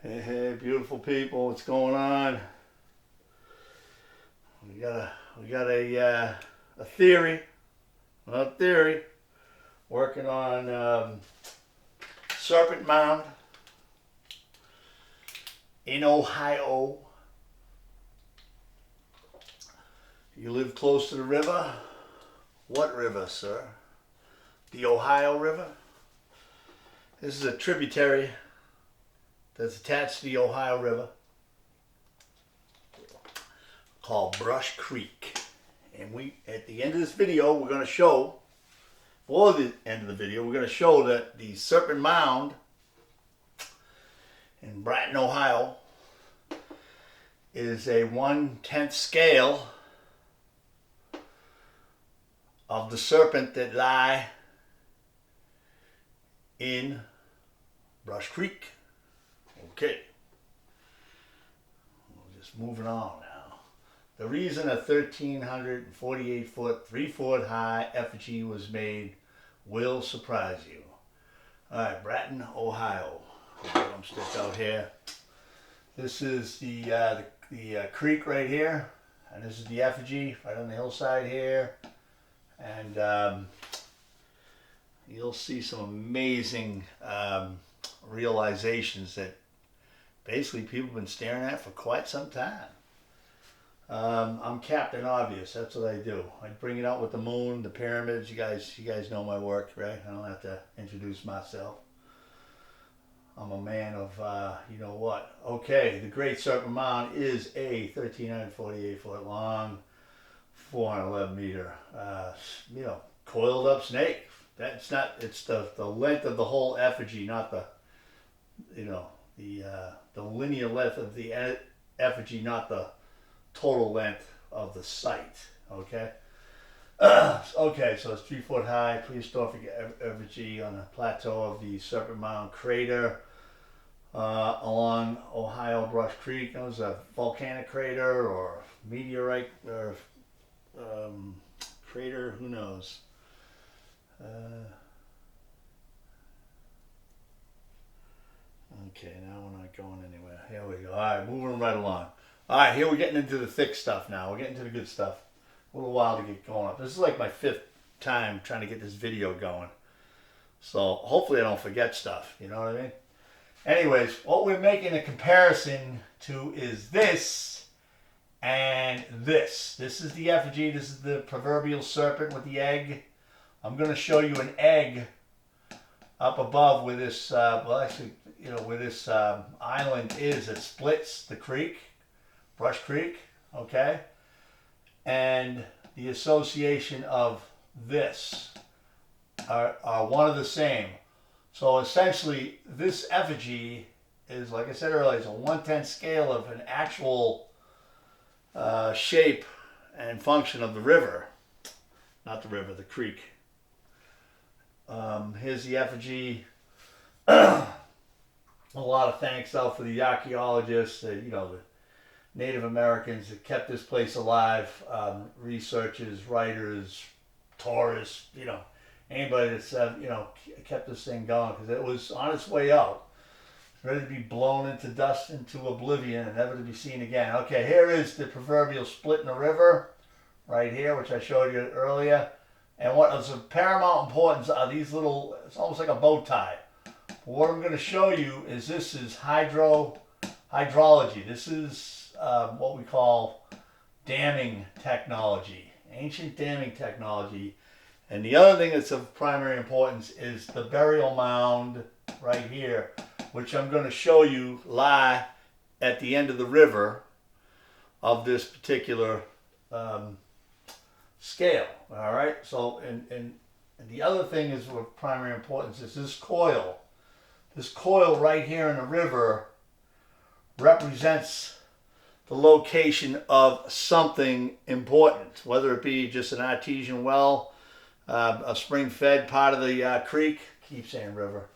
Hey, hey, beautiful people, what's going on? We got a theory, not a theory, working on Serpent Mound in Ohio. You live close to the river? What river, sir? The Ohio River? This is a tributary that's attached to the Ohio River called Brush Creek. And at the end of this video, we're going to show, for the end of the video, we're going to show that the Serpent Mound in Bratton, Ohio is a 1/10 scale of the serpent that lie in Brush Creek. Okay, we're just moving on now. The reason a 1,348 foot, 3 foot high effigy was made will surprise you. Alright, Bratton, Ohio. I'm stick out here. This is the creek right here, and this is the effigy right on the hillside here. And you'll see some amazing realizations that basically people have been staring at for quite some time. I'm Captain Obvious. That's what I do. I bring it out with the moon, the pyramids. You guys know my work, right? I don't have to introduce myself. I'm a man of, you know what. Okay, the Great Serpent Mound is a 1,348 foot long, 411 meter, coiled up snake. That's not. It's the length of the whole effigy, not the, the linear length of the effigy, not the total length of the site. Okay. Okay, so it's 3 foot high, prehistoric effigy on the plateau of the Serpent Mound crater along Ohio Brush Creek. It was a volcanic crater or meteorite or crater, who knows. Okay, now we're not going anywhere. Here we go. Alright, moving right along. Alright, here we're getting into the thick stuff now. We're getting to the good stuff. A little while to get going up. This is like my 5th time trying to get this video going. So hopefully I don't forget stuff, you know what I mean? Anyways, what we're making a comparison to is this and this. This is the effigy. This is the proverbial serpent with the egg. I'm going to show you an egg up above where this, where this island is. It splits the creek, Brush Creek, okay? And the association of this are one of the same. So essentially, this effigy is, like I said earlier, it's a 1/10 scale of an actual shape and function of the river. Not the river, the creek. Here's the effigy. A lot of thanks out for the archaeologists, the Native Americans that kept this place alive, researchers, writers, tourists, anybody that's kept this thing going, because it was on its way out, ready to be blown into dust, into oblivion, and never to be seen again. Okay, here is the proverbial split in the river, right here, which I showed you earlier. And what is of paramount importance are these little, it's almost like a bow tie. What I'm going to show you is this is hydrology. This is what we call damming technology, ancient damming technology. And the other thing that's of primary importance is the burial mound right here, which I'm going to show you lie at the end of the river of this particular scale. All right. So, and the other thing is of primary importance is this coil. This coil right here in the river represents the location of something important, whether it be just an artesian well, a spring-fed part of the creek. Keep saying river.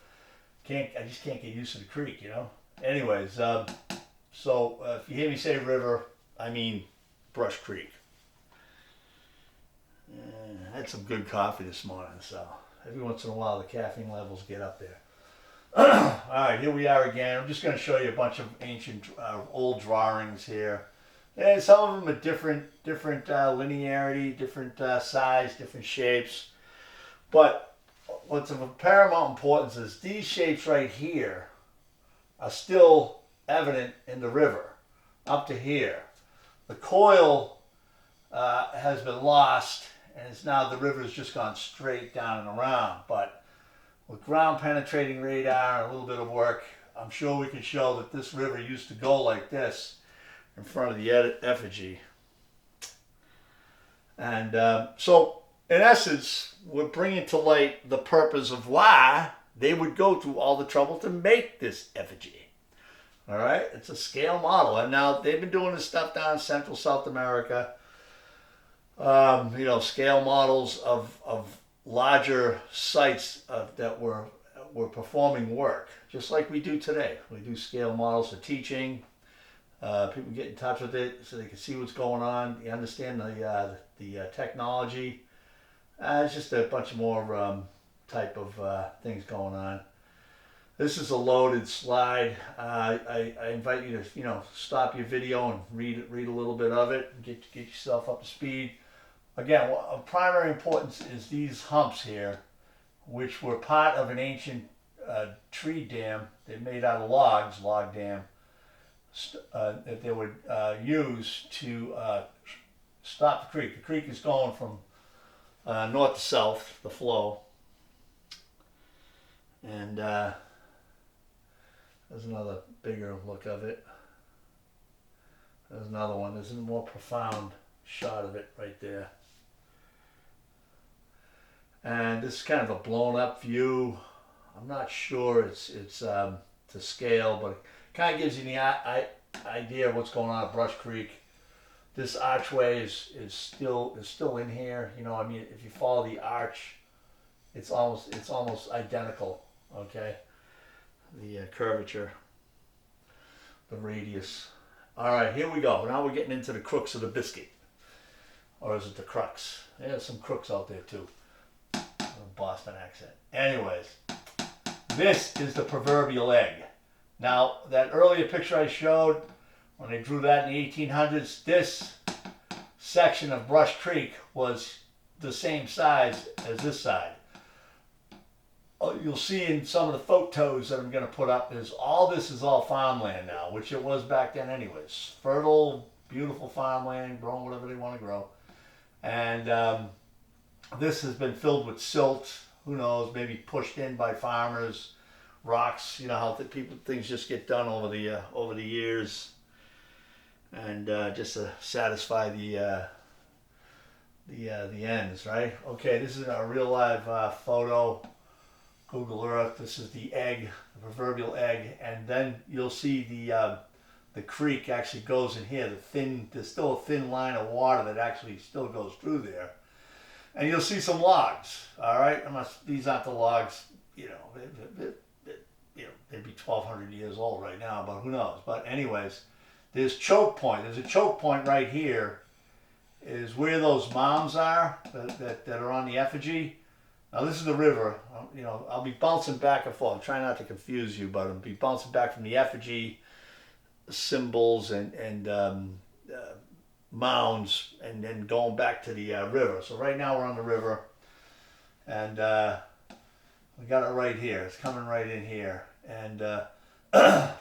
I just can't get used to the creek, Anyways, so if you hear me say river, I mean Brush Creek. I had some good coffee this morning, so every once in a while the caffeine levels get up there. Alright, here we are again. I'm just going to show you a bunch of ancient, old drawings here. And some of them are different linearity, different size, different shapes. But what's of paramount importance is these shapes right here are still evident in the river up to here. The coil has been lost, and it's now the river's just gone straight down and around. But with ground penetrating radar and a little bit of work, I'm sure we can show that this river used to go like this in front of the effigy. And so, in essence, we're bringing to light the purpose of why they would go through all the trouble to make this effigy. All right, it's a scale model, and now they've been doing this stuff down in Central South America. You know, scale models of larger sites that were performing work, just like we do today. We do scale models for teaching. People get in touch with it so they can see what's going on. You understand the technology. It's just a bunch of more type of things going on. This is a loaded slide. I invite you to stop your video and read a little bit of it and get yourself up to speed. Again, of primary importance is these humps here, which were part of an ancient tree dam. They're made out of logs, log dam, that they would use to stop the creek. The creek is going from north to south, the flow. And there's another bigger look of it. There's another one. There's a more profound shot of it right there. And this is kind of a blown up view. I'm not sure it's to scale, but it kind of gives you the idea of what's going on at Brush Creek. This archway is still in here. You know, I mean, if you follow the arch, it's almost identical. Okay, the curvature, the radius. All right, here we go. Now we're getting into the crux of the biscuit, or is it the crux? There's some crooks out there too. Boston accent. Anyways, this is the proverbial egg. Now, that earlier picture I showed, when they drew that in the 1800s, this section of Brush Creek was the same size as this side. You'll see in some of the photos that I'm going to put up, this is all farmland now, which it was back then anyways. Fertile, beautiful farmland, growing whatever they want to grow. And this has been filled with silt, who knows, maybe pushed in by farmers, rocks, you know how things just get done over the years, and just to satisfy the ends, right? Okay, this is a real live photo, Google Earth. This is the egg, the proverbial egg, and then you'll see the creek actually goes in here. There's still a thin line of water that actually still goes through there. And you'll see some logs, all right? These aren't the logs, they'd be 1,200 years old right now, but who knows? But anyways, there's choke point. There's a choke point right here, is where those mounds are that are on the effigy. Now this is the river. I'll be bouncing back and forth. I'm trying not to confuse you, but I'll be bouncing back from the effigy symbols and mounds, and then going back to the river. So right now we're on the river, and we got it right here. It's coming right in here, and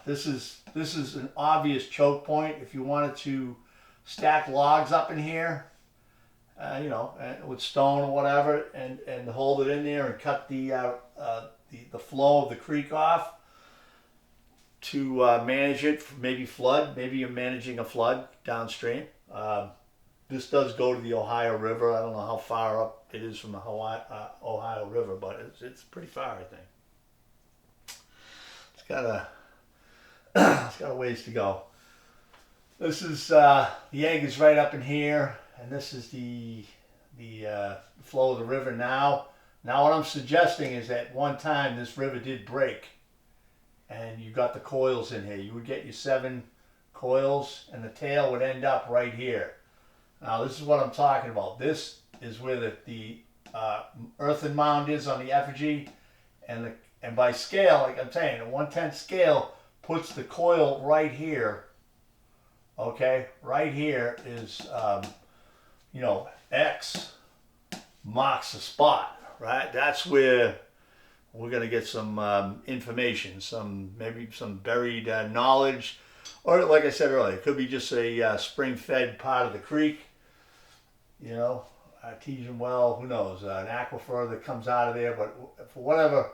this is an obvious choke point. If you wanted to stack logs up in here, with stone or whatever, and hold it in there and cut the flow of the creek off to manage it, maybe flood. Maybe you're managing a flood downstream. This does go to the Ohio River. I don't know how far up it is from the Ohio River, but it's pretty far, I think. It's got a ways to go. This is the egg is right up in here, and this is the flow of the river now. Now what I'm suggesting is that one time this river did break, and you got the coils in here. You would get your 7 coils, and the tail would end up right here. Now this is what I'm talking about. This is where the earthen mound is on the effigy, and And by scale, like I'm saying, a 1/10 scale puts the coil right here. Okay, right here is, you know, X marks the spot, right? That's where we're going to get some information, maybe some buried knowledge, or like I said earlier, it could be just a spring-fed part of the creek, you know, artesian well, who knows, an aquifer that comes out of there. But for whatever,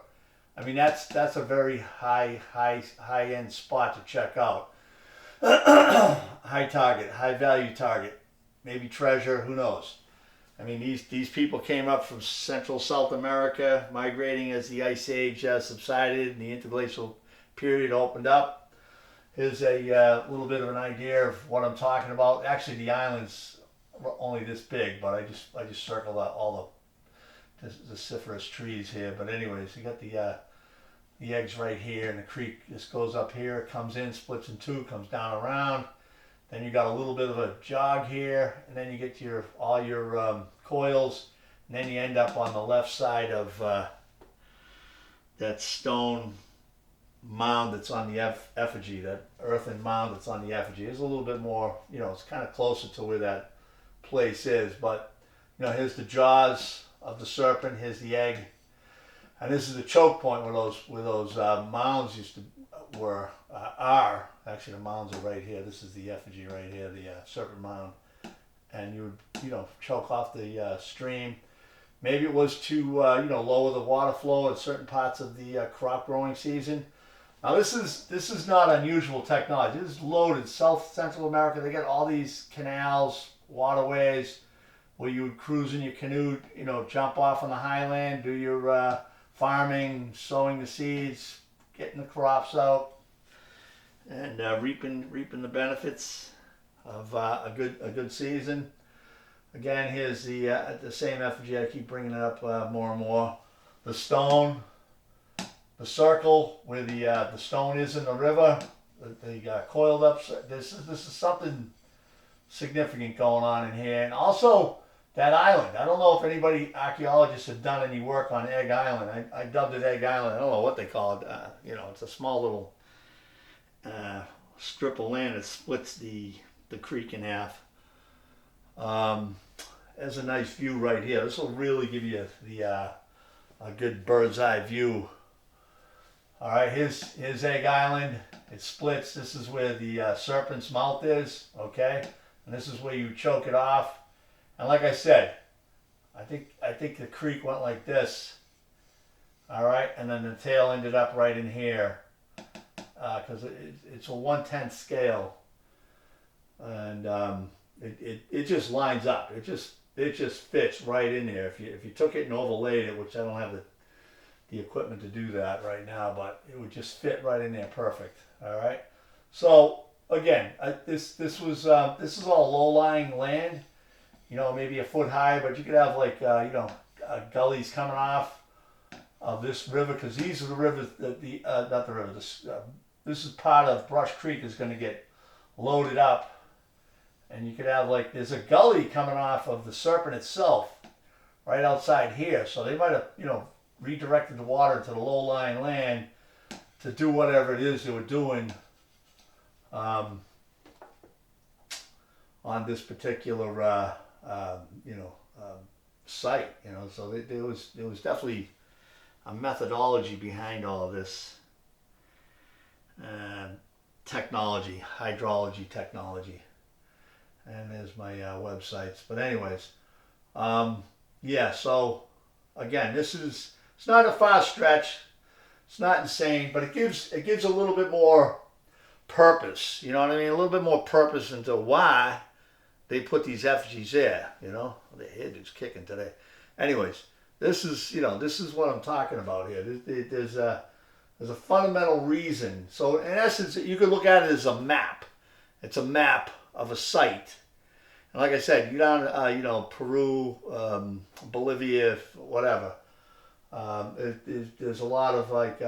I mean, that's a very high-end spot to check out. High target, high value target, maybe treasure, who knows. I mean, these people came up from Central South America, migrating as the Ice Age subsided and the interglacial period opened up. Here's a little bit of an idea of what I'm talking about. Actually, the island's only this big, but I just circled out all the deciduous trees here. But anyways, you got the eggs right here, and the creek just goes up here, comes in, splits in two, comes down around. Then you got a little bit of a jog here, and then you get all your coils, and then you end up on the left side of that stone mound that's on the effigy, that earthen mound that's on the effigy. It's a little bit more, you know, it's kind of closer to where that place is. But you know, here's the jaws of the serpent. Here's the egg, and this is the choke point where those mounds are. Actually, the mounds are right here. This is the effigy right here, the Serpent Mound. And you would, you know, choke off the stream. Maybe it was to, you know, lower the water flow in certain parts of the crop growing season. Now, this is not unusual technology. This is loaded. South Central America, they got all these canals, waterways, where you would cruise in your canoe, you know, jump off on the highland, do your farming, sowing the seeds, getting the crops out, and reaping the benefits of a good season. Again, here's the same effigy. I keep bringing it up more and more. The stone, the circle where the stone is in the river, the coiled up. This is something significant going on in here, and also that island. I don't know if archaeologists have done any work on Egg Island. I dubbed it Egg Island. I don't know what they call it. You know, it's a small little strip of land that splits the creek in half. There's a nice view right here. This will really give you a good bird's eye view. All right, here's Egg Island. It splits. This is where the serpent's mouth is. Okay, and this is where you choke it off. And like I said, I think the creek went like this. All right, and then the tail ended up right in here. Because it's a 1/10 scale, and it just lines up. It just fits right in there. If you took it and overlaid it, which I don't have the equipment to do that right now, but it would just fit right in there perfect. All right. So again, this is all low-lying land. You know, maybe a foot high, but you could have like you know, gullies coming off of this river, because these are the rivers not the river. This is part of Brush Creek is going to get loaded up, and you could have like, there's a gully coming off of the Serpent itself right outside here, so they might have, you know, redirected the water to the low-lying land to do whatever it is they were doing on this particular site, you know. So there was definitely a methodology behind all of this technology, hydrology technology. And there's my websites. But anyways, yeah, so again, it's not a far stretch. It's not insane, but it gives a little bit more purpose. You know what I mean? A little bit more purpose into why they put these effigies there. You know, the head is kicking today. Anyways, this is what I'm talking about here. There's a fundamental reason. So in essence, you could look at it as a map. It's a map of a site. And like I said, you down, Peru, Bolivia, whatever. There's a lot of like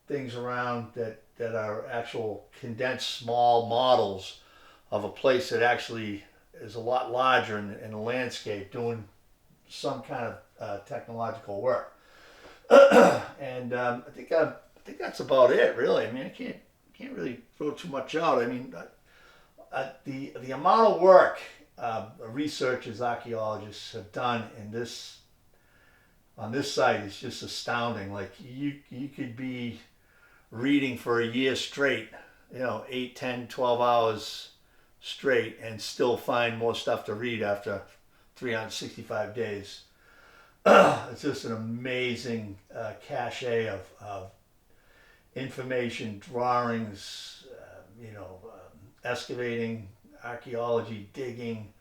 things around that are actual condensed small models of a place that actually is a lot larger in the landscape, doing some kind of technological work. And I think that's about it, really. I mean, I can't really throw too much out. I mean, the amount of work researchers, archaeologists have done in this on this site is just astounding. Like you could be reading for a year straight, 8, 10, 12 hours straight, and still find more stuff to read after 365 days. It's just an amazing cache of information, drawings, excavating, archaeology, digging,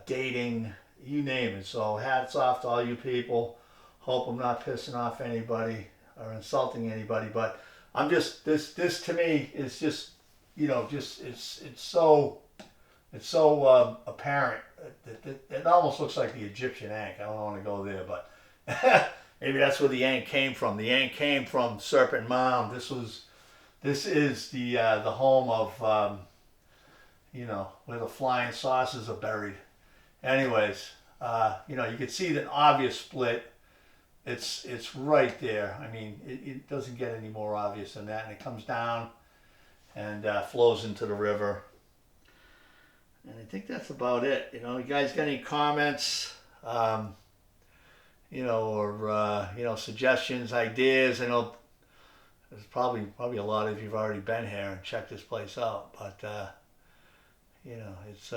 dating, you name it. So hats off to all you people. Hope I'm not pissing off anybody or insulting anybody, but I'm just this to me is just it's so apparent. It almost looks like the Egyptian ankh. I don't want to go there, but maybe that's where the ankh came from. The ankh came from Serpent Mound. This is the home of where the flying saucers are buried. Anyways, you can see the obvious split. It's right there. I mean, it doesn't get any more obvious than that, and it comes down and flows into the river. And I think that's about it. You guys got any comments, or suggestions, ideas? I know there's probably a lot of you've already been here and checked this place out, but it's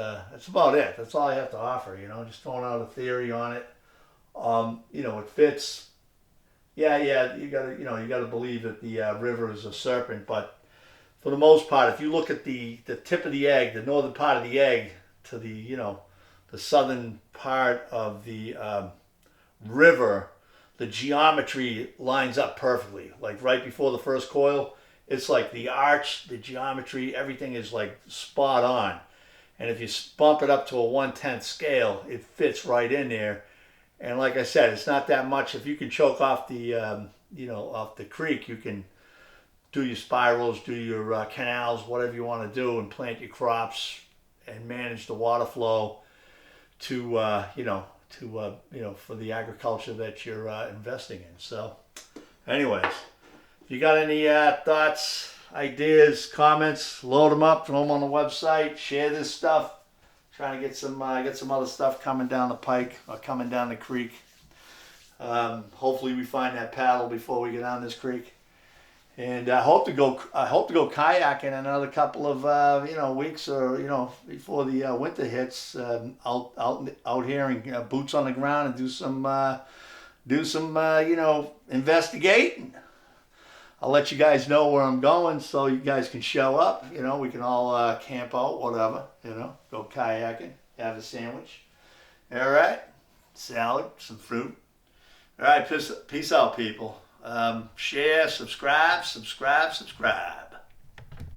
about it. That's all I have to offer. Just throwing out a theory on it. It fits. Yeah. You gotta believe that the river is a serpent, but for the most part, if you look at the tip of the egg, the northern part of the egg, to the southern part of the river, the geometry lines up perfectly. Like right before the first coil, it's like the arch, the geometry, everything is like spot on. And if you bump it up to a 1/10 scale, it fits right in there. And like I said, it's not that much. If you can choke off the off the creek, you can do your spirals, do your canals, whatever you want to do, and plant your crops and manage the water flow to for the agriculture that you're investing in. So, anyways, if you got any thoughts, ideas, comments, load them up, throw them on the website, share this stuff. Trying to get some other stuff coming down the pike or coming down the creek. Hopefully we find that paddle before we get down this creek. And I hope to go kayaking another couple of weeks or before the winter hits. Out here and boots on the ground and do some investigating. I'll let you guys know where I'm going so you guys can show up. We can all camp out, whatever. Go kayaking, have a sandwich. All right, salad, some fruit. All right, peace out, people. Share, subscribe.